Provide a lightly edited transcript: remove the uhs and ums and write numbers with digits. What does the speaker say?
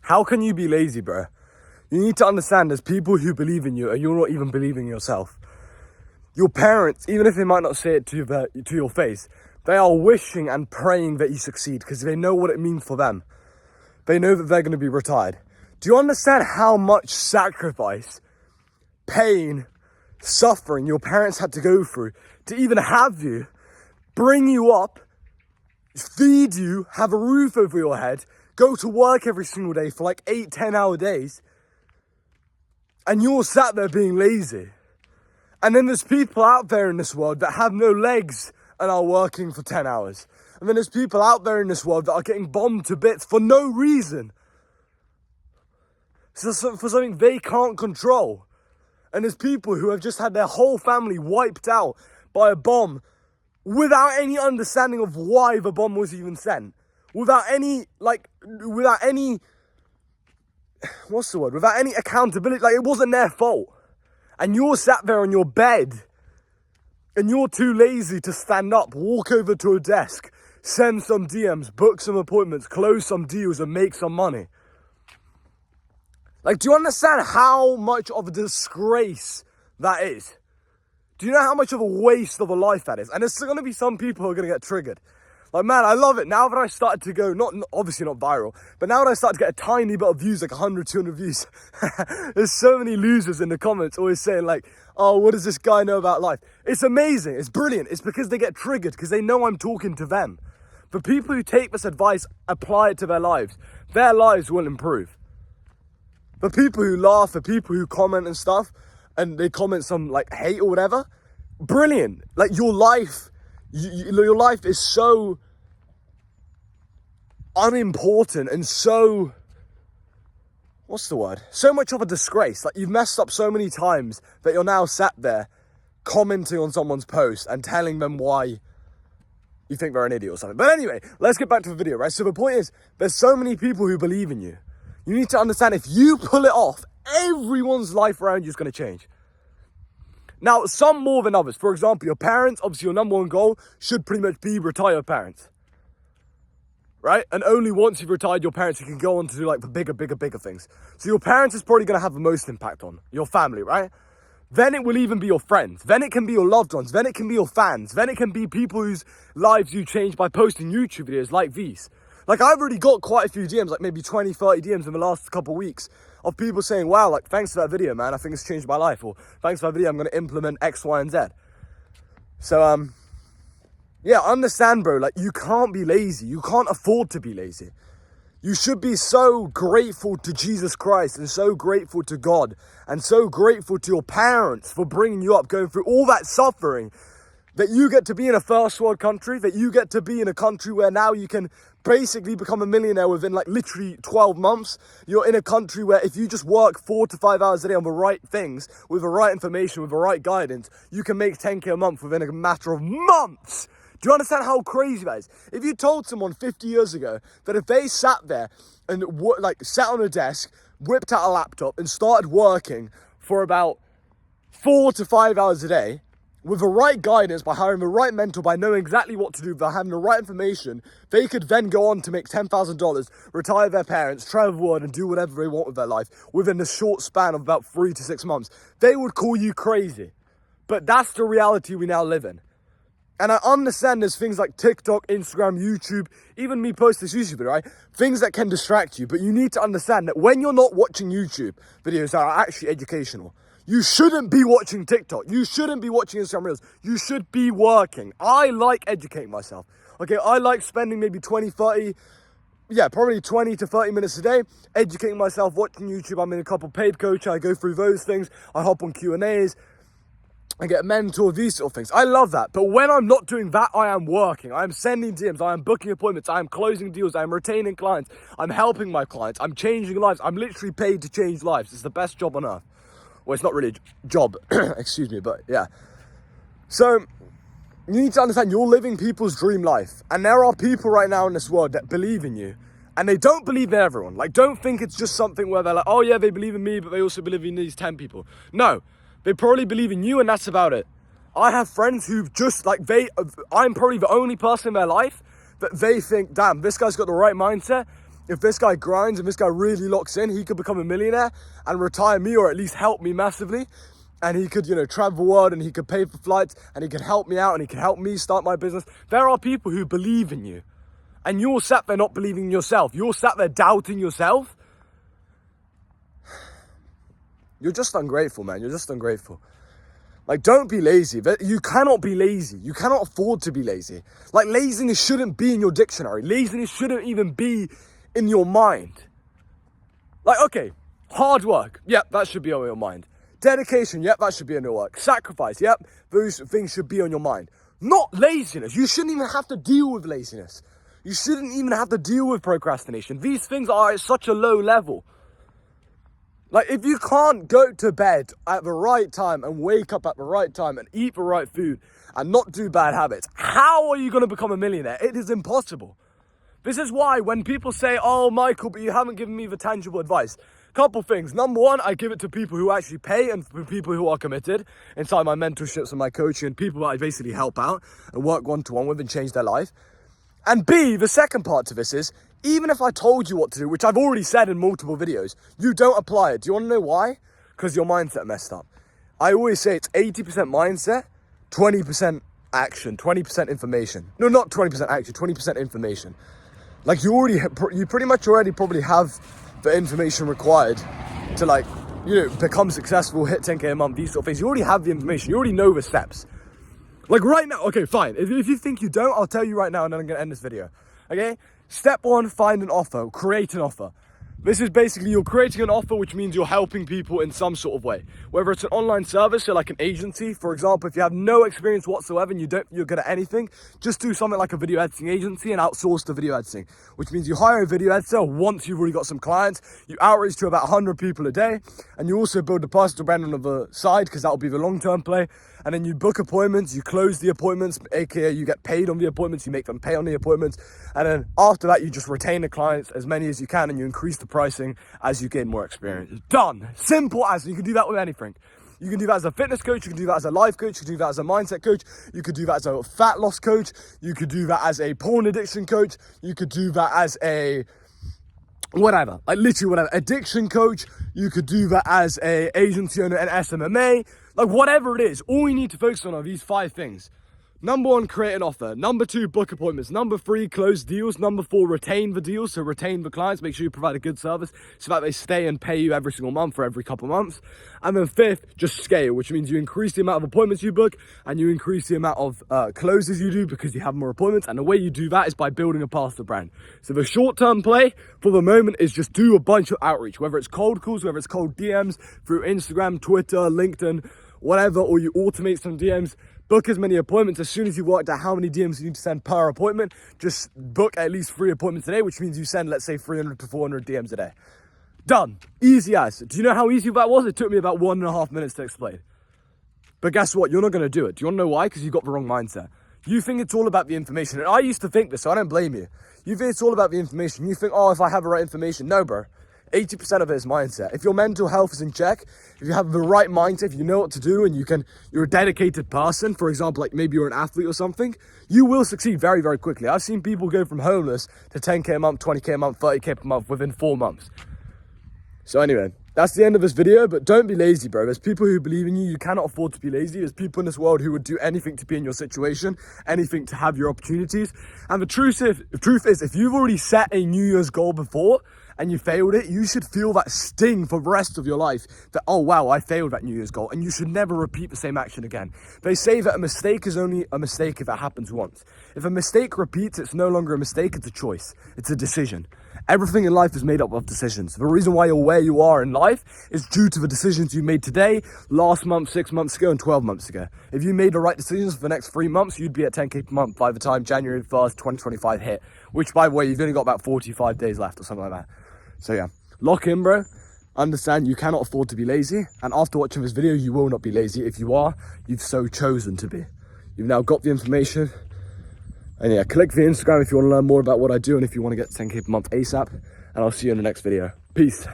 How can you be lazy, bro? You need to understand there's people who believe in you and you're not even believing in yourself. Your parents, even if they might not say it to your face, they are wishing and praying that you succeed because they know what it means for them. They know that they're going to be retired. Do you understand how much sacrifice, pain, suffering your parents had to go through to even have you, bring you up, feed you, have a roof over your head, go to work every single day for like 8-10 hour days, and you're sat there being lazy? And then there's people out there in this world that have no legs and are working for 10 hours. And then there's people out there in this world that are getting bombed to bits for no reason. So for something they can't control. And there's people who have just had their whole family wiped out by a bomb without any understanding of why the bomb was even sent. Without any accountability. Like, it wasn't their fault. And you're sat there on your bed and you're too lazy to stand up, walk over to a desk, send some DMs, book some appointments, close some deals and make some money. Like, do you understand how much of a disgrace that is? Do you know how much of a waste of a life that is? And there's going to be some people who are going to get triggered. Like, man, I love it. Now that I started to go, obviously not viral, but now that I started to get a tiny bit of views, like 100, 200 views, there's so many losers in the comments always saying like, oh, what does this guy know about life? It's amazing. It's brilliant. It's because they get triggered because they know I'm talking to them. For people who take this advice, apply it to their lives will improve. For people who laugh, for people who comment and stuff, and they comment some like hate or whatever, brilliant. Like, your life, your life is so unimportant and so, so much of a disgrace. Like, you've messed up so many times that you're now sat there commenting on someone's post and telling them why you think they're an idiot or something. But anyway, let's get back to the video, right? So the point is, there's so many people who believe in you. You need to understand, if you pull it off, everyone's life around you is going to change. Now, some more than others. For example, your parents, obviously your number one goal should pretty much be retire your parents. Right? And only once you've retired your parents, you can go on to do like the bigger things. So your parents is probably going to have the most impact on your family, right? Then it will even be your friends. Then it can be your loved ones. Then it can be your fans. Then it can be people whose lives you change by posting YouTube videos like these. Like, I've already got quite a few DMs, like maybe 20, 30 DMs in the last couple of weeks of people saying, wow, like, thanks for that video, man. I think it's changed my life. Or thanks for that video. I'm going to implement X, Y, and Z. So, yeah, understand, bro. Like, you can't be lazy. You can't afford to be lazy. You should be so grateful to Jesus Christ and so grateful to God and so grateful to your parents for bringing you up, going through all that suffering, that you get to be in a first world country, that you get to be in a country where now you can basically become a millionaire within like literally 12 months. You're in a country where if you just work 4 to 5 hours a day on the right things, with the right information, with the right guidance, you can make 10K a month within a matter of months. Do you understand how crazy that is? If you told someone 50 years ago that if they sat there and sat on a desk, whipped out a laptop and started working for about 4 to 5 hours a day, with the right guidance, by hiring the right mentor, by knowing exactly what to do, by having the right information, they could then go on to make $10,000, retire their parents, travel the world and do whatever they want with their life within a short span of about 3 to 6 months. They would call you crazy. But that's the reality we now live in. And I understand there's things like TikTok, Instagram, YouTube, even me post this YouTube video, right? Things that can distract you. But you need to understand that when you're not watching YouTube videos that are actually educational, you shouldn't be watching TikTok. You shouldn't be watching Instagram Reels. You should be working. I like educating myself. Okay, I like spending maybe 20 to 30 minutes a day educating myself, watching YouTube. I'm in a couple paid coaching. I go through those things. I hop on Q&As. I get a mentor, these sort of things. I love that. But when I'm not doing that, I am working. I am sending DMs. I am booking appointments. I am closing deals. I am retaining clients. I'm helping my clients. I'm changing lives. I'm literally paid to change lives. It's the best job on earth. Well, it's not really a job, excuse me, but yeah. So, you need to understand you're living people's dream life. And there are people right now in this world that believe in you. And they don't believe in everyone. Like, don't think it's just something where they're like, oh yeah, they believe in me, but they also believe in these 10 people. No, they probably believe in you and that's about it. I have friends who've just, I'm probably the only person in their life that they think, damn, this guy's got the right mindset. if this guy grinds and this guy really locks in, he could become a millionaire and retire me, or at least help me massively. And he could, travel the world, and he could pay for flights, and he could help me out, and he could help me start my business. There are people who believe in you, and you're sat there not believing in yourself. You're sat there doubting yourself. You're just ungrateful, man. You're just ungrateful. Like, don't be lazy. You cannot be lazy. You cannot afford to be lazy. Like, laziness shouldn't be in your dictionary. Laziness shouldn't even be in your mind. Like, okay, hard work. Yep, that should be on your mind. Dedication, yep, that should be on your work. Sacrifice, yep, those things should be on your mind. Not laziness. You shouldn't even have to deal with laziness. You shouldn't even have to deal with procrastination. These things are at such a low level. Like, if you can't go to bed at the right time and wake up at the right time and eat the right food and not do bad habits, how are you going to become a millionaire? It is impossible. This is why when people say, oh, Michael, but you haven't given me the tangible advice. Couple things. Number one, I give it to people who actually pay and for people who are committed inside my mentorships and my coaching, and people that I basically help out and work one-to-one with and change their life. And B, the second part to this is, even if I told you what to do, which I've already said in multiple videos, you don't apply it. Do you want to know why? Because your mindset messed up. I always say it's 80% mindset, 20% action, 20% information. No, not 20% action, 20% information. Like, you pretty much already probably have the information required to, like, become successful, hit 10K a month, these sort of things. You already have the information. You already know the steps. Like, right now, okay, fine. If you think you don't, I'll tell you right now, and then I'm going to end this video. Okay? Step one, find an offer. Create an offer. This is basically, you're creating an offer, which means you're helping people in some sort of way. Whether it's an online service, so like an agency, for example, if you have no experience whatsoever and you're good at anything, just do something like a video editing agency and outsource the video editing, which means you hire a video editor once you've already got some clients, you outreach to about 100 people a day, and you also build a personal brand on the side, because that'll be the long-term play. And then you book appointments, you close the appointments, aka you get paid on the appointments, you make them pay on the appointments. And then after that, you just retain the clients, as many as you can, and you increase the pricing as you gain more experience. Done. Simple as. You can do that with anything. You can do that as a fitness coach, you can do that as a life coach, you can do that as a mindset coach, you could do that as a fat loss coach, you could do that as a porn addiction coach, you could do that as a whatever, like literally whatever, addiction coach, you could do that as a agency owner and SMMA, like whatever it is. All you need to focus on are these 5 things. Number 1, create an offer. Number 2, book appointments. Number 3, close deals. Number 4, retain the deals. So retain the clients. Make sure you provide a good service so that they stay and pay you every single month or every couple of months. And then 5th, just scale, which means you increase the amount of appointments you book and you increase the amount of closes you do because you have more appointments. And the way you do that is by building a personal brand. So the short-term play for the moment is just do a bunch of outreach, whether it's cold calls, whether it's cold DMs through Instagram, Twitter, LinkedIn, whatever, or you automate some DMs. Book as many appointments. As soon as you worked out how many DMs you need to send per appointment, just book at least 3 appointments a day, which means you send, let's say, 300 to 400 DMs a day. Done. Easy as. Do you know how easy that was? It took me about 1.5 minutes to explain. But guess what? You're not going to do it. Do you want to know why? Because you've got the wrong mindset. You think it's all about the information. And I used to think this, so I don't blame you. You think it's all about the information. You think, oh, if I have the right information. No, bro. 80% of it is mindset. If your mental health is in check, if you have the right mindset, if you know what to do and you're a dedicated person, for example, like maybe you're an athlete or something, you will succeed very, very quickly. I've seen people go from homeless to 10K a month, 20K a month, 30K per month within 4 months. So anyway, that's the end of this video, but don't be lazy, bro. There's people who believe in you. You cannot afford to be lazy. There's people in this world who would do anything to be in your situation, anything to have your opportunities. And the truth is, if you've already set a New Year's goal before and you failed it, you should feel that sting for the rest of your life that, oh wow, I failed that New Year's goal, and you should never repeat the same action again. They say that a mistake is only a mistake if it happens once. If a mistake repeats, it's no longer a mistake, it's a choice. It's a decision. Everything in life is made up of decisions. The reason why you're where you are in life is due to the decisions you made today, last month, 6 months ago, and 12 months ago. If you made the right decisions for the next 3 months, you'd be at 10K per month by the time January 1st, 2025 hit, which, by the way, you've only got about 45 days left or something like that. So yeah, lock in, bro. Understand you cannot afford to be lazy. And after watching this video, you will not be lazy. If you are, you've so chosen to be. You've now got the information. And yeah, click the Instagram if you want to learn more about what I do and if you want to get 10K per month ASAP. And I'll see you in the next video. Peace.